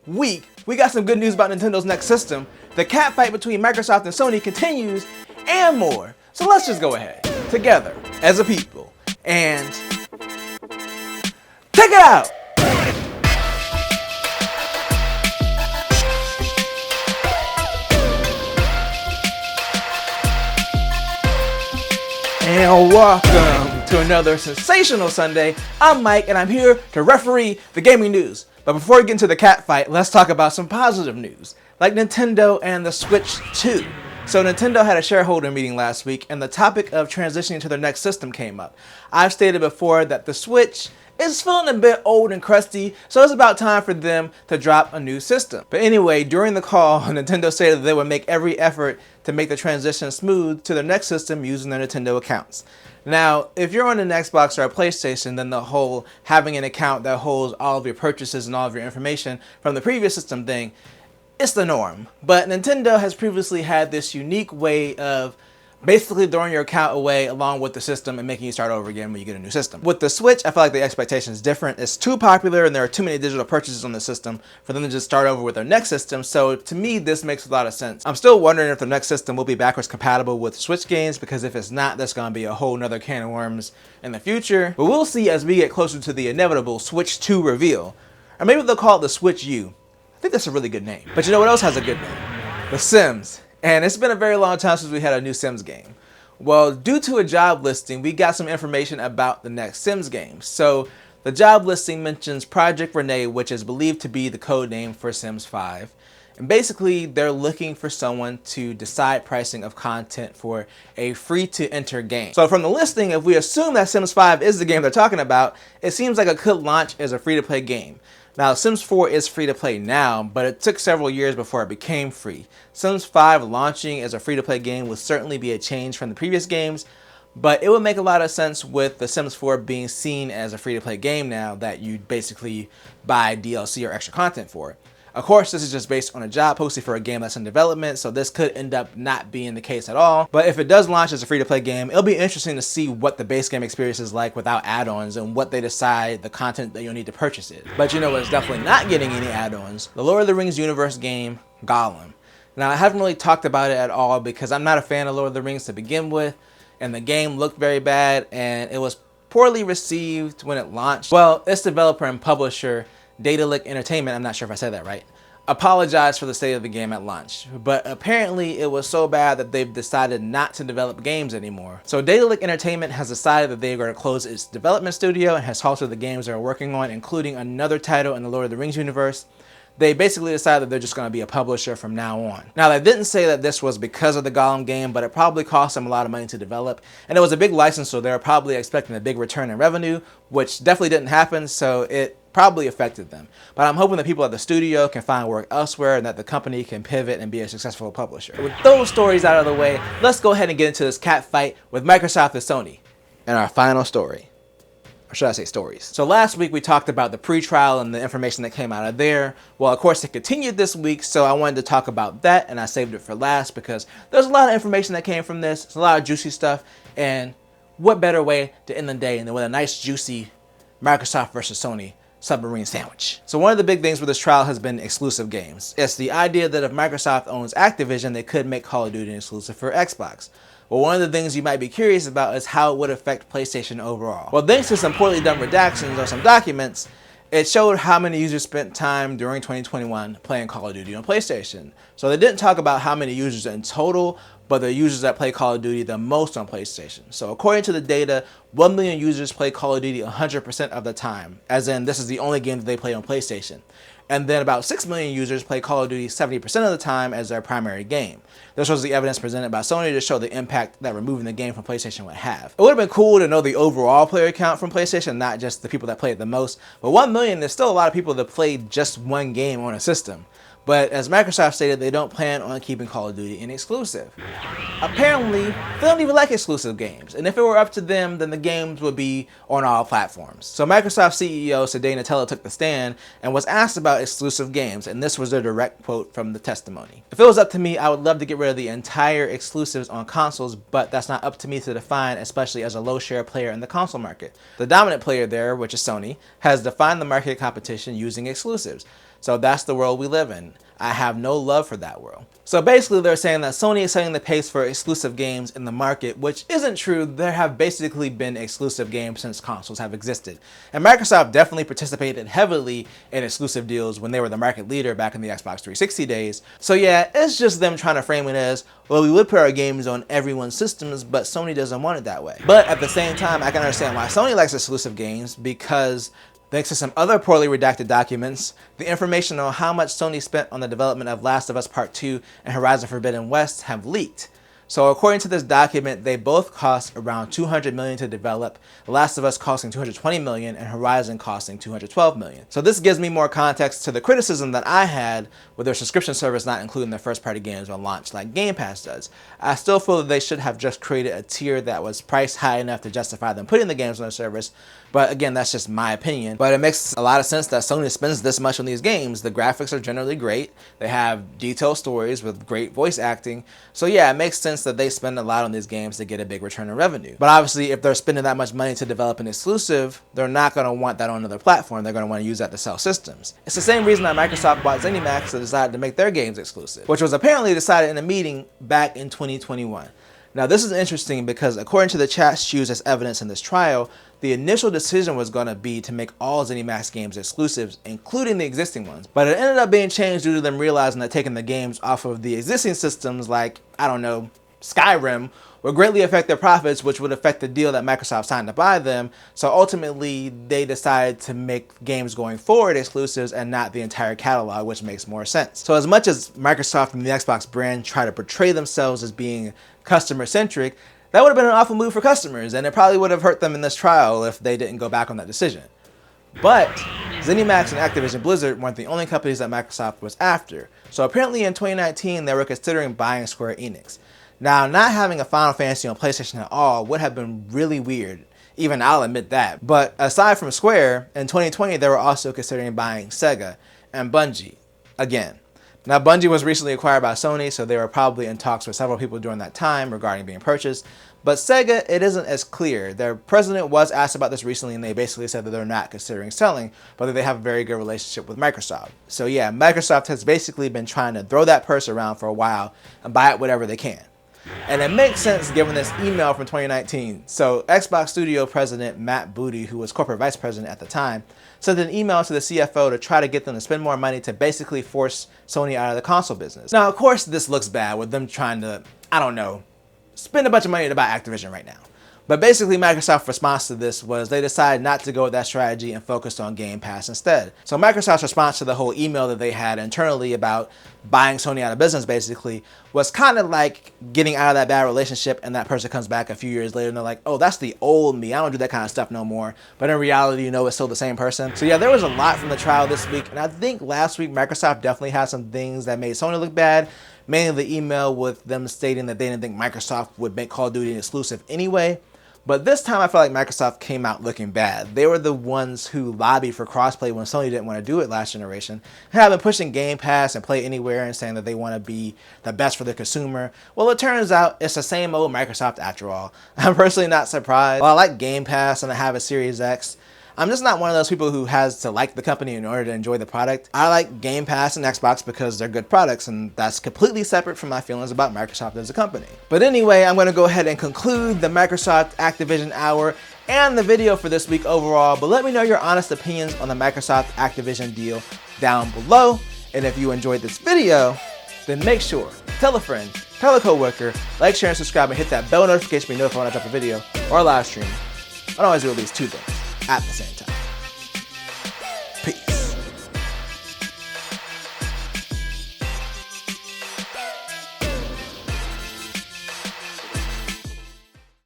week, we got some good news about Nintendo's next system. The catfight between Microsoft and Sony continues, and more. So let's just go ahead, together, as a people, and check it out! And welcome to another sensational Sunday. I'm Mike, and I'm here to referee the gaming news. But before we get into the catfight, let's talk about some positive news, like Nintendo and the Switch 2. So Nintendo had a shareholder meeting last week, and the topic of transitioning to their next system came up. I've stated before that the Switch is feeling a bit old and crusty, so it's about time for them to drop a new system. But anyway, during the call, Nintendo said that they would make every effort to make the transition smooth to their next system using their Nintendo accounts. Now, if you're on an Xbox or a PlayStation, then the whole having an account that holds all of your purchases and all of your information from the previous system thing, it's the norm. But Nintendo has previously had this unique way of basically throwing your account away along with the system and making you start over again when you get a new system. With the Switch, I feel like the expectation is different. It's too popular and there are too many digital purchases on the system for them to just start over with their next system. So to me, this makes a lot of sense. I'm still wondering if the next system will be backwards compatible with Switch games, because if it's not, that's going to be a whole nother can of worms in the future. But we'll see as we get closer to the inevitable Switch 2 reveal. Or maybe they'll call it the Switch U. I think that's a really good name. But you know what else has a good name? The Sims. And it's been a very long time since we had a new Sims game. Well, due to a job listing, we got some information about the next Sims game. So the job listing mentions Project Renee, which is believed to be the code name for Sims 5. And basically, they're looking for someone to decide pricing of content for a free-to-enter game. So from the listing, if we assume that Sims 5 is the game they're talking about, it seems like it could launch as a free-to-play game. Now, Sims 4 is free to play now, but it took several years before it became free. Sims 5 launching as a free to play game would certainly be a change from the previous games, but it would make a lot of sense with the Sims 4 being seen as a free to play game now that you basically buy DLC or extra content for it. Of course, this is just based on a job posting for a game that's in development, so this could end up not being the case at all. But if it does launch as a free-to-play game, it'll be interesting to see what the base game experience is like without add-ons and what they decide the content that you'll need to purchase is. But you know what's definitely not getting any add-ons? The Lord of the Rings universe game, Gollum. Now, I haven't really talked about it at all because I'm not a fan of Lord of the Rings to begin with, and the game looked very bad, and it was poorly received when it launched. Well, its developer and publisher, Daedalic Entertainment, I'm not sure if I said that right, apologized for the state of the game at launch. But apparently it was so bad that they've decided not to develop games anymore. So Daedalic Entertainment has decided that they are going to close its development studio and has halted the games they're working on, including another title in the Lord of the Rings universe. They basically decided that they're just going to be a publisher from now on. Now, they didn't say that this was because of the Gollum game, but it probably cost them a lot of money to develop. And it was a big license, so they were probably expecting a big return in revenue, which definitely didn't happen, so it probably affected them. But I'm hoping that people at the studio can find work elsewhere and that the company can pivot and be a successful publisher. With those stories out of the way, let's go ahead and get into this cat fight with Microsoft and Sony. And our final story. Or should I say stories? So last week we talked about the pre-trial and the information that came out of there. Well, of course, it continued this week, so I wanted to talk about that, and I saved it for last because there's a lot of information that came from this. It's a lot of juicy stuff, and what better way to end the day than with a nice, juicy Microsoft versus Sony submarine sandwich. So one of the big things with this trial has been exclusive games. It's the idea that if Microsoft owns Activision, they could make Call of Duty exclusive for Xbox. Well, one of the things you might be curious about is how it would affect PlayStation overall. Well, thanks to some poorly done redactions or some documents, it showed how many users spent time during 2021 playing Call of Duty on PlayStation. So they didn't talk about how many users in total, but the users that play Call of Duty the most on PlayStation. So according to the data, 1 million users play Call of Duty 100% of the time, as in this is the only game that they play on PlayStation. And then about 6 million users play Call of Duty 70% of the time as their primary game. This was the evidence presented by Sony to show the impact that removing the game from PlayStation would have. It would have been cool to know the overall player count from PlayStation, not just the people that play it the most. But 1 million, there's still a lot of people that played just one game on a system. But as Microsoft stated, they don't plan on keeping Call of Duty an exclusive. Apparently, they don't even like exclusive games, and if it were up to them, then the games would be on all platforms. So Microsoft CEO Satya Nadella took the stand and was asked about exclusive games, and this was their direct quote from the testimony. If it was up to me, I would love to get rid of the entire exclusives on consoles, but that's not up to me to define, especially as a low share player in the console market. The dominant player there, which is Sony, has defined the market competition using exclusives. So that's the world we live in. I have no love for that world. So basically they're saying that Sony is setting the pace for exclusive games in the market, which isn't true. There have basically been exclusive games since consoles have existed. And Microsoft definitely participated heavily in exclusive deals when they were the market leader back in the Xbox 360 days. So yeah, it's just them trying to frame it as, well, we would put our games on everyone's systems, but Sony doesn't want it that way. But at the same time, I can understand why Sony likes exclusive games, because thanks to some other poorly redacted documents, the information on how much Sony spent on the development of Last of Us Part 2 and Horizon Forbidden West have leaked. So according to this document, they both cost around $200 million to develop, The Last of Us costing $220 million and Horizon costing $212 million. So this gives me more context to the criticism that I had with their subscription service not including their first-party games on launch like Game Pass does. I still feel that they should have just created a tier that was priced high enough to justify them putting the games on their service, but again, that's just my opinion. But it makes a lot of sense that Sony spends this much on these games. The graphics are generally great, they have detailed stories with great voice acting, so yeah, it makes sense that they spend a lot on these games to get a big return on revenue. But obviously, if they're spending that much money to develop an exclusive, they're not going to want that on another platform. They're going to want to use that to sell systems. It's the same reason that Microsoft bought ZeniMax and decided to make their games exclusive, which was apparently decided in a meeting back in 2021. Now this is interesting because according to the chats used as evidence in this trial, the initial decision was going to be to make all ZeniMax games exclusives, including the existing ones. But it ended up being changed due to them realizing that taking the games off of the existing systems like, I don't know, Skyrim would greatly affect their profits, which would affect the deal that Microsoft signed to buy them. So ultimately, they decided to make games going forward exclusives and not the entire catalog, which makes more sense. So as much as Microsoft and the Xbox brand try to portray themselves as being customer-centric, that would have been an awful move for customers, and it probably would have hurt them in this trial if they didn't go back on that decision. But ZeniMax and Activision Blizzard weren't the only companies that Microsoft was after. So apparently in 2019, they were considering buying Square Enix. Now, not having a Final Fantasy on PlayStation at all would have been really weird. Even I'll admit that. But aside from Square, in 2020 they were also considering buying Sega and Bungie again. Now, Bungie was recently acquired by Sony, so they were probably in talks with several people during that time regarding being purchased. But Sega, it isn't as clear. Their president was asked about this recently, and they basically said that they're not considering selling, but that they have a very good relationship with Microsoft. So yeah, Microsoft has basically been trying to throw that purse around for a while and buy it whatever they can. And it makes sense given this email from 2019. So Xbox Studio President Matt Booty, who was corporate vice president at the time, sent an email to the CFO to try to get them to spend more money to basically force Sony out of the console business. Now, of course, this looks bad with them trying to, I don't know, spend a bunch of money to buy Activision right now. But basically, Microsoft's response to this was they decided not to go with that strategy and focused on Game Pass instead. So Microsoft's response to the whole email that they had internally about buying Sony out of business basically was kind of like getting out of that bad relationship, and that person comes back a few years later and they're like, oh, that's the old me. I don't do that kind of stuff no more. But in reality, you know, it's still the same person. So yeah, there was a lot from the trial this week. And I think last week, Microsoft definitely had some things that made Sony look bad. Mainly the email with them stating that they didn't think Microsoft would make Call of Duty an exclusive anyway. But this time I feel like Microsoft came out looking bad. They were the ones who lobbied for crossplay when Sony didn't want to do it last generation. And have been pushing Game Pass and Play Anywhere and saying that they want to be the best for the consumer. Well, it turns out it's the same old Microsoft after all. I'm personally not surprised. While I like Game Pass and I have a Series X, I'm just not one of those people who has to like the company in order to enjoy the product. I like Game Pass and Xbox because they're good products, and that's completely separate from my feelings about Microsoft as a company. But anyway, I'm going to go ahead and conclude the Microsoft Activision Hour and the video for this week overall, but let me know your honest opinions on the Microsoft Activision deal down below. And if you enjoyed this video, then make sure, tell a friend, tell a coworker, like, share, and subscribe, and hit that bell notification to be notified when I drop a video or a live stream. I always do at least 2 things at the same time.